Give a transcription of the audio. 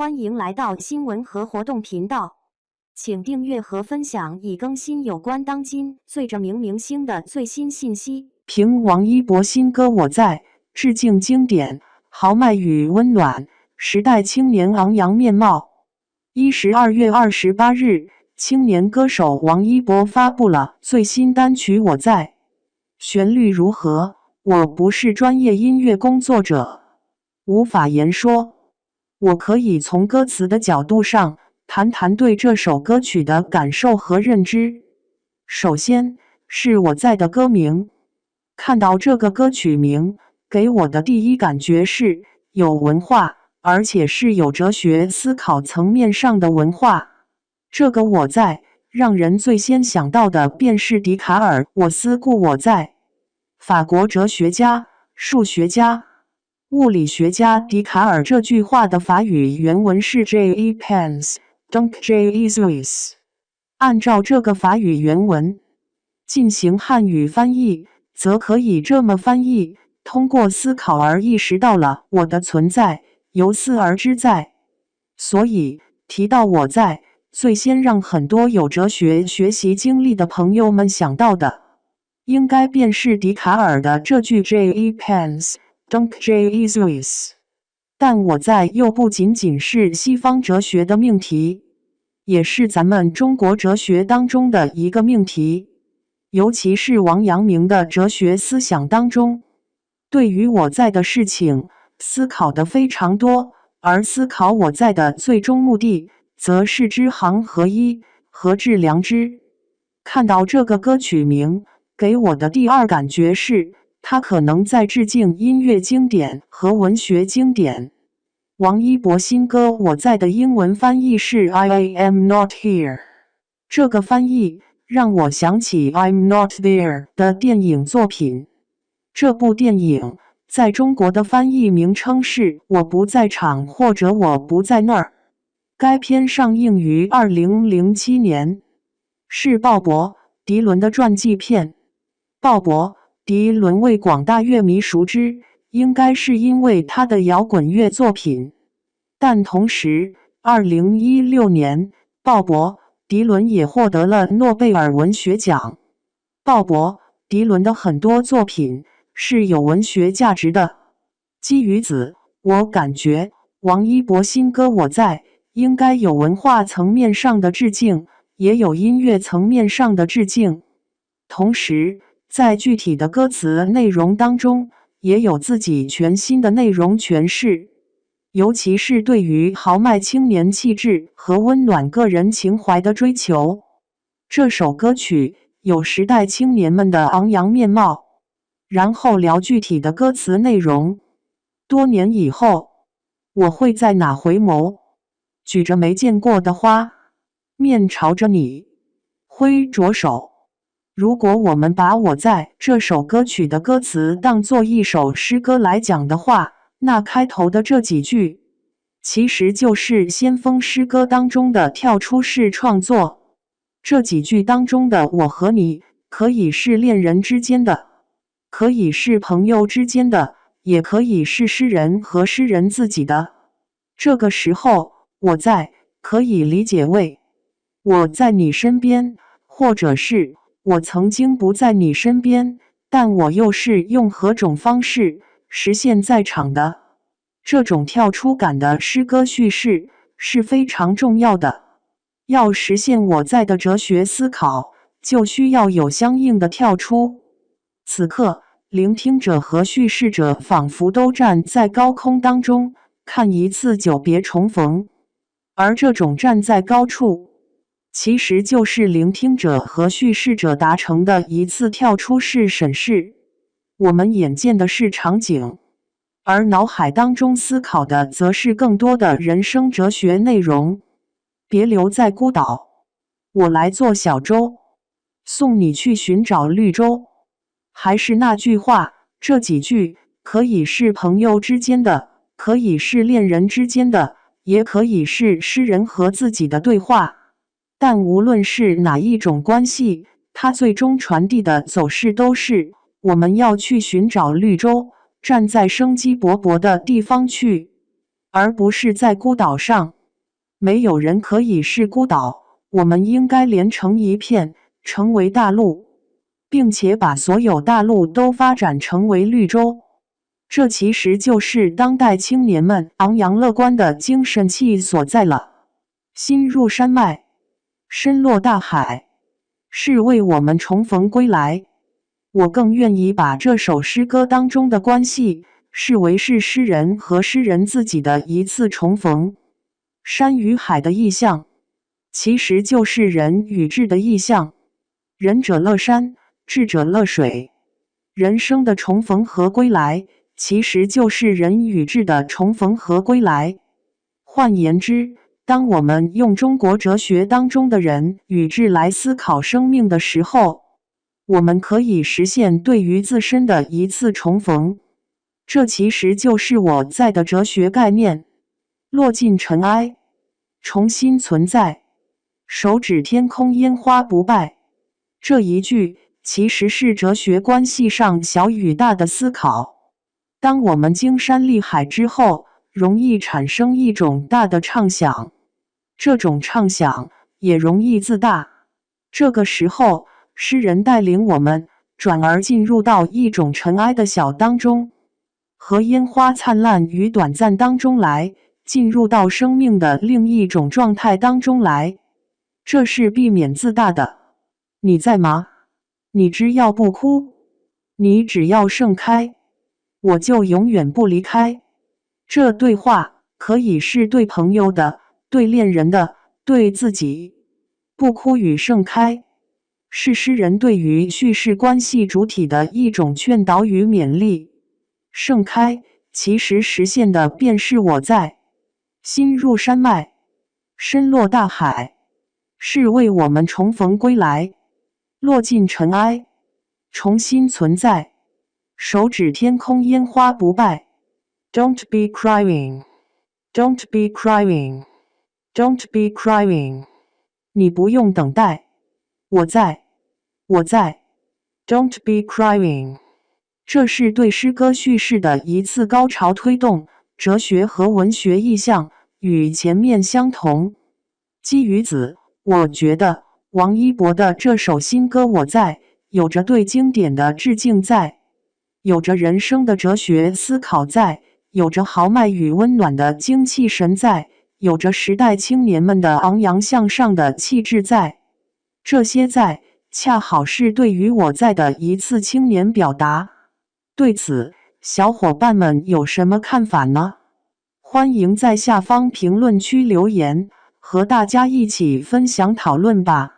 欢迎来到新闻和活动频道，请订阅和分享已更新有关当今最着名明星的最新信息。凭王一博新歌《我在》致敬经典，豪迈与温暖，时代青年昂扬面貌。12月28日，青年歌手王一博发布了最新单曲《我在》，旋律如何？我不是专业音乐工作者，无法言说。我可以从歌词的角度上谈谈对这首歌曲的感受和认知。首先是我在的歌名，看到这个歌曲名，给我的第一感觉是有文化，而且是有哲学思考层面上的文化。这个我在，让人最先想到的便是笛卡尔“我思故我在”。法国哲学家、数学家、物理学家笛卡尔这句话的法语原文是 Je pense, donc je suis。按照这个法语原文进行汉语翻译，则可以这么翻译：通过思考而意识到了我的存在，由思而知在。所以提到我在，最先让很多有哲学学习经历的朋友们想到的，应该便是笛卡尔的这句 Je pense, donc je suis。但我在又不仅仅是西方哲学的命题，也是咱们中国哲学当中的一个命题，尤其是王阳明的哲学思想当中，对于我在的事情思考的非常多，而思考我在的最终目的，则是知行合一，合致良知。看到这个歌曲名，给我的第二感觉是，它可能在致敬音乐经典和文学经典。王一博新歌《我在》的英文翻译是 I am not here。这个翻译让我想起 I'm not there 的电影作品。这部电影在中国的翻译名称是我不在场或者我不在那儿。该片上映于2007年，是鲍勃·迪伦的传记片。鲍勃·迪伦为广大乐迷熟知，应该是因为他的摇滚乐作品。但同时，2016年，鲍勃·迪伦也获得了诺贝尔文学奖。鲍勃·迪伦的很多作品是有文学价值的。基于此，我感觉王一博新歌《我在》应该有文化层面上的致敬，也有音乐层面上的致敬。同时，在具体的歌词内容当中，也有自己全新的内容诠释，尤其是对于豪迈青年气质和温暖个人情怀的追求。这首歌曲有时代青年们的昂扬面貌。然后聊具体的歌词内容。多年以后，我会在哪回眸，举着没见过的花，面朝着你，挥着手。如果我们把我在这首歌曲的歌词当作一首诗歌来讲的话，那开头的这几句，其实就是先锋诗歌当中的跳出式创作。这几句当中的我和你，可以是恋人之间的，可以是朋友之间的，也可以是诗人和诗人自己的。这个时候，我在可以理解为我在你身边，或者是我曾经不在你身边，但我又是用何种方式实现在场的。这种跳出感的诗歌叙事是非常重要的。要实现我在的哲学思考，就需要有相应的跳出。此刻，聆听者和叙事者仿佛都站在高空当中，看一次久别重逢。而这种站在高处，其实就是聆听者和叙事者达成的一次跳出式审视。我们眼见的是场景，而脑海当中思考的则是更多的人生哲学内容。别留在孤岛，我来做小舟，送你去寻找绿洲。还是那句话，这几句可以是朋友之间的，可以是恋人之间的，也可以是诗人和自己的对话。但无论是哪一种关系，它最终传递的走势都是我们要去寻找绿洲，站在生机勃勃的地方去。而不是在孤岛上。没有人可以是孤岛，我们应该连成一片，成为大陆，并且把所有大陆都发展成为绿洲。这其实就是当代青年们昂扬乐观的精神气所在了。心入山脉，身落大海，是为我们重逢归来。我更愿意把这首诗歌当中的关系视为是诗人和诗人自己的一次重逢。山与海的意象，其实就是人与志的意象。仁者乐山，智者乐水。人生的重逢和归来，其实就是人与志的重逢和归来。换言之，当我们用中国哲学当中的人与志来思考生命的时候，我们可以实现对于自身的一次重逢。这其实就是我在的哲学概念。落尽尘埃，重新存在，手指天空烟花不败。这一句其实是哲学关系上小与大的思考。当我们经山历海之后，容易产生一种大的畅想，这种畅想也容易自大。这个时候，诗人带领我们转而进入到一种尘埃的小当中，和烟花灿烂与短暂当中来，进入到生命的另一种状态当中来。这是避免自大的。你在吗？你只要不哭，你只要盛开，我就永远不离开。这对话可以是对朋友的，对恋人的，对自己。不哭与盛开，是诗人对于叙事关系主体的一种劝导与勉励。盛开其实实现的便是我在。心入山脉，身落大海，是为我们重逢归来。落尽尘埃，重新存在，手指天空烟花不败。Don't be crying, don't be crying, don't be crying。 你不用等待，我在，我在。Don't be crying。 这是对诗歌叙事的一次高潮推动，哲学和文学意象与前面相同。基于此，我觉得王一博的这首新歌《我在》有着对经典的致敬在，有着人生的哲学思考在，有着豪迈与温暖的精气神在，有着时代青年们的昂扬向上的气质在。这些在，恰好是对于我在的一次青年表达。对此，小伙伴们有什么看法呢？欢迎在下方评论区留言，和大家一起分享讨论吧。